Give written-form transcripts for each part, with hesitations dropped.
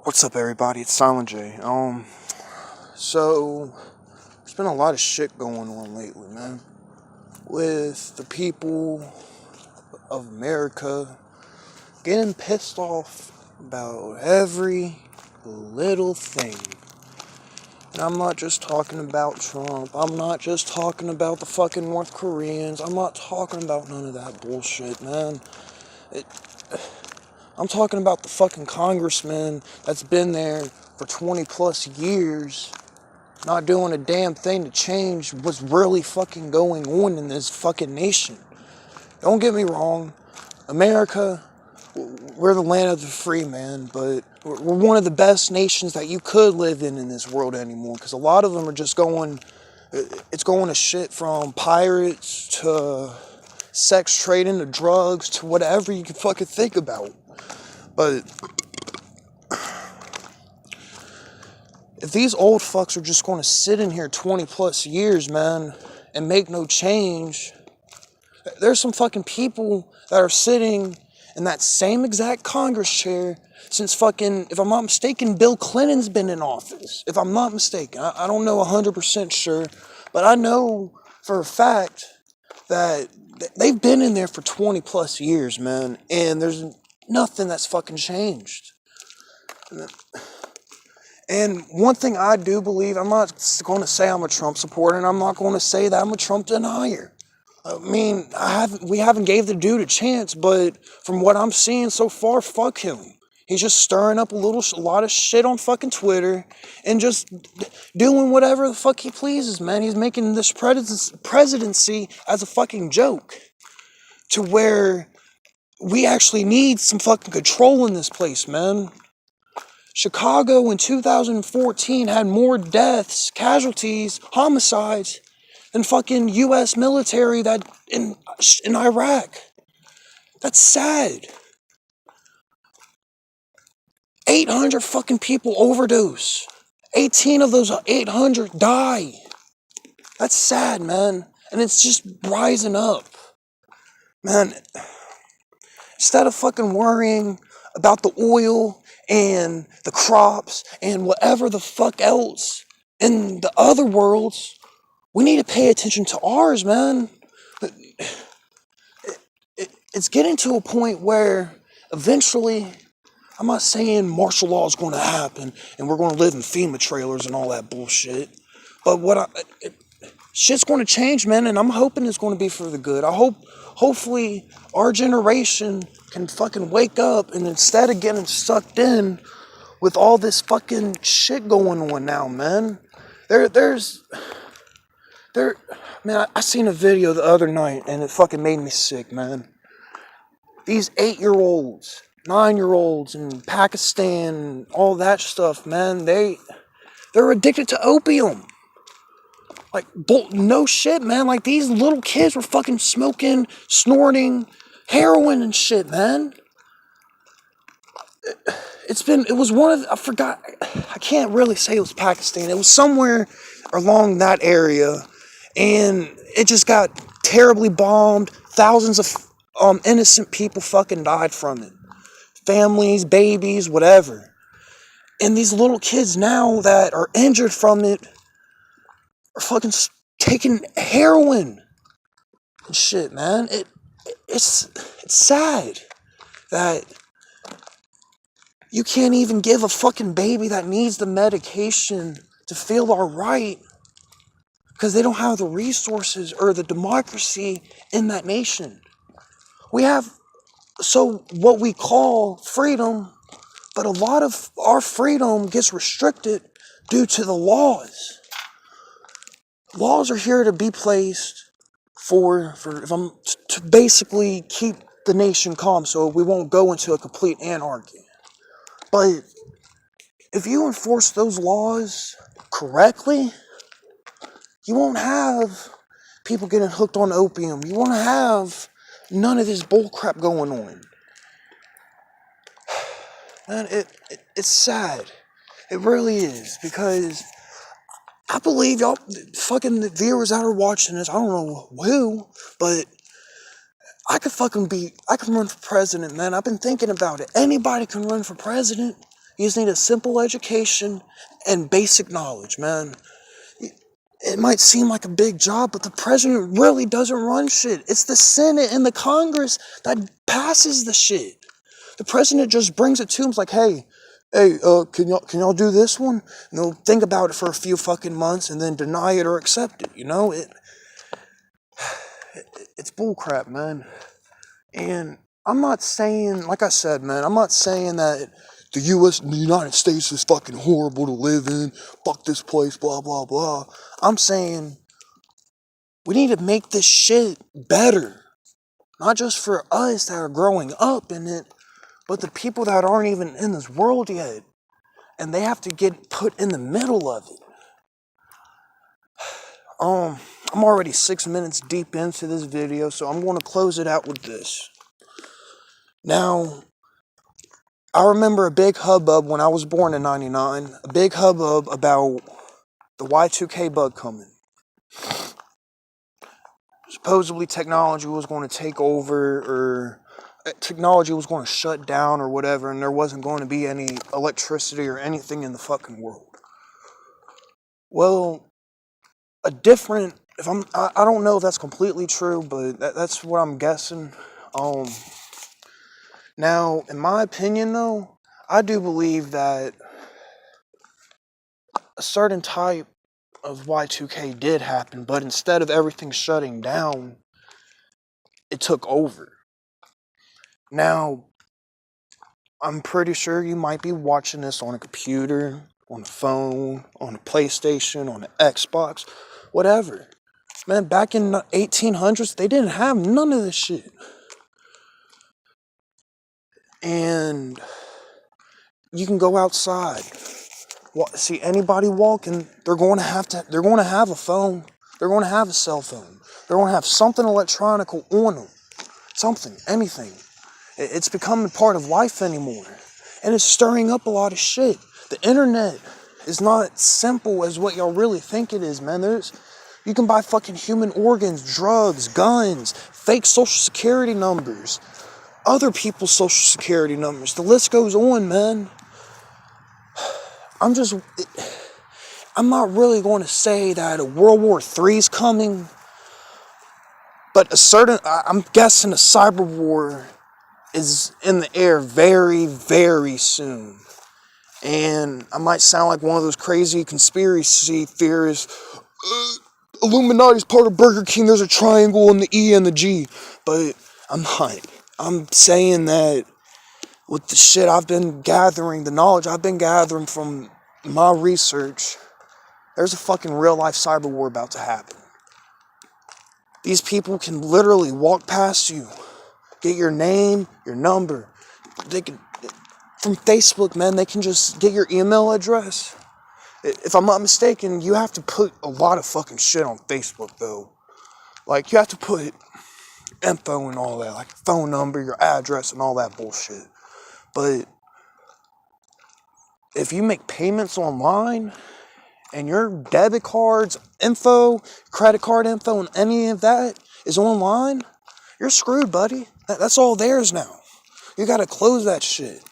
What's up, everybody? It's Silent J. So there's been a lot of shit going on lately, man, with the people of America getting pissed off about every little thing. And I'm not just talking about Trump. I'm not just talking about the fucking North Koreans. I'm not talking about none of that bullshit, man. I'm talking about the fucking congressman that's been there for 20 plus years, not doing a damn thing to change what's really fucking going on in this fucking nation. Don't get me wrong, America, we're the land of the free, man, but we're one of the best nations that you could live in this world anymore, because a lot of them are just it's going to shit, from pirates to sex trading to drugs to whatever you can fucking think about. But if these old fucks are just going to sit in here 20 plus years, man, and make no change, there's some fucking people that are sitting in that same exact Congress chair since fucking, if I'm not mistaken, Bill Clinton's been in office. If I'm not mistaken. I don't know 100% sure, but I know for a fact that they've been in there for 20 plus years, man, and there's nothing that's fucking changed. And one thing I do believe, I'm not going to say I'm a Trump supporter, and I'm not going to say that I'm a Trump denier. I mean, we haven't gave the dude a chance, but from what I'm seeing so far, fuck him. He's just stirring up a lot of shit on fucking Twitter and just doing whatever the fuck he pleases, man. He's making this presidency as a fucking joke, to where we actually need some fucking control in this place, man. Chicago in 2014 had more deaths, casualties, homicides than fucking U.S. military that in Iraq. That's sad. 800 fucking people overdose. 18 of those 800 die. That's sad, man. And it's just rising up. Man, instead of fucking worrying about the oil and the crops and whatever the fuck else in the other worlds, we need to pay attention to ours, man. It's getting to a point where eventually, I'm not saying martial law is going to happen and we're going to live in FEMA trailers and all that bullshit, but shit's going to change, man, and I'm hoping it's going to be for the good. Hopefully, our generation can fucking wake up, and instead of getting sucked in with all this fucking shit going on now, man, man, I seen a video the other night, and it fucking made me sick, man. These 8-year-olds, 9-year-olds in Pakistan, all that stuff, man, they're addicted to opium. Like, no shit, man. Like, these little kids were fucking smoking, snorting heroin and shit, man. It was one of, I forgot, I can't really say it was Pakistan. It was somewhere along that area, and it just got terribly bombed. Thousands of innocent people fucking died from it. Families, babies, whatever. And these little kids now that are injured from it are fucking taking heroin and shit, man. It's sad that you can't even give a fucking baby that needs the medication to feel alright because they don't have the resources or the democracy in that nation. We have what we call freedom, but a lot of our freedom gets restricted due to the laws. Laws are here to be placed to basically keep the nation calm, so we won't go into a complete anarchy. But if you enforce those laws correctly, you won't have people getting hooked on opium. You won't have none of this bullcrap going on. Man, it's sad. It really is, because I believe y'all, fucking the viewers that are watching this, I don't know who, but I could run for president, man. I've been thinking about it. Anybody can run for president. You just need a simple education and basic knowledge, man. It might seem like a big job, but the president really doesn't run shit. It's the Senate and the Congress that passes the shit. The president just brings it to him, like, hey, can y'all do this one? And they'll think about it for a few fucking months and then deny it or accept it. It's bullcrap, man. And I'm not saying, like I said, man, I'm not saying that the United States is fucking horrible to live in. Fuck this place, blah, blah, blah. I'm saying we need to make this shit better. Not just for us that are growing up in it, but the people that aren't even in this world yet. And they have to get put in the middle of it. I'm already 6 minutes deep into this video, so I'm going to close it out with this. Now, I remember a big hubbub when I was born in 99, a big hubbub about the Y2K bug coming. Supposedly technology was going to take over, or technology was going to shut down or whatever, and there wasn't going to be any electricity or anything in the fucking world. Well, I don't know if that's completely true, but that's what I'm guessing. Now, in my opinion, though, I do believe that a certain type of Y2K did happen, but instead of everything shutting down, it took over. Now, I'm pretty sure you might be watching this on a computer, on a phone, on a PlayStation, on an Xbox, whatever. Man, back in the 1800s, they didn't have none of this shit. And you can go outside, see anybody walking, they're going to have a phone, they're going to have a cell phone, they're going to have something electronic on them, something, anything. It's becoming part of life anymore, and it's stirring up a lot of shit. The internet is not simple as what y'all really think it is, man. You can buy fucking human organs, drugs, guns, fake social security numbers, other people's social security numbers. The list goes on, man. I'm not really going to say that a World War III is coming, but I'm guessing a cyber war is in the air very, very soon. And I might sound like one of those crazy conspiracy theorists. Illuminati's part of Burger King, there's a triangle in the E and the G. But I'm not. I'm saying that with the shit I've been gathering, the knowledge I've been gathering from my research, there's a fucking real life cyber war about to happen. These people can literally walk past you, get your name, your number. They can, from Facebook, man, they can just get your email address. If I'm not mistaken, you have to put a lot of fucking shit on Facebook, though. Like, you have to put info and all that, like phone number, your address, and all that bullshit. But if you make payments online, and your debit cards info, credit card info, and any of that is online, you're screwed, buddy. That's all theirs now. You gotta close that shit.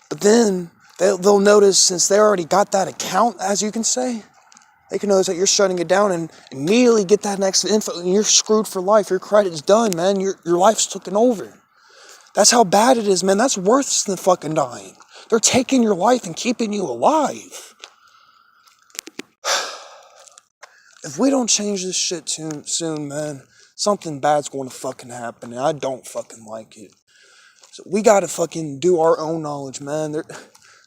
But then they'll notice, since they already got that account, as you can say, they can notice that you're shutting it down and immediately get that next info, and you're screwed for life. Your credit's done, man. Your life's taken over. That's how bad it is, man. That's worse than fucking dying. They're taking your life and keeping you alive. If we don't change this shit soon, man, something bad's going to fucking happen, and I don't fucking like it. So we gotta fucking do our own knowledge, man.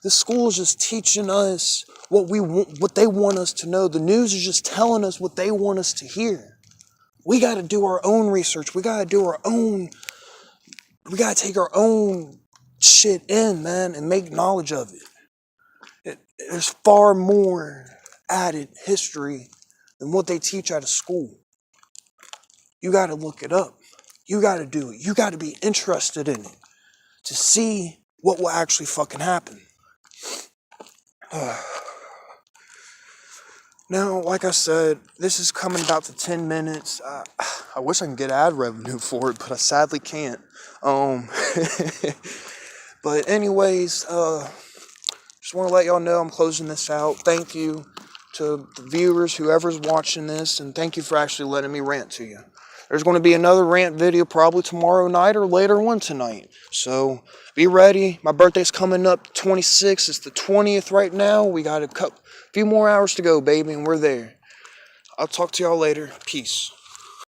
The school is just teaching us what they want us to know. The news is just telling us what they want us to hear. We gotta do our own research. We gotta take our own shit in, man, and make knowledge of it. There's far more added history than what they teach out of school. You gotta look it up. You gotta do it. You gotta be interested in it to see what will actually fucking happen. Now, like I said, this is coming about to 10 minutes. I wish I could get ad revenue for it, but I sadly can't. But anyways, just want to let y'all know I'm closing this out. Thank you to the viewers, whoever's watching this, and thank you for actually letting me rant to you. There's going to be another rant video probably tomorrow night or later one tonight. So be ready. My birthday's coming up 26th. It's the 20th right now. We got a few more hours to go, baby, and we're there. I'll talk to y'all later. Peace.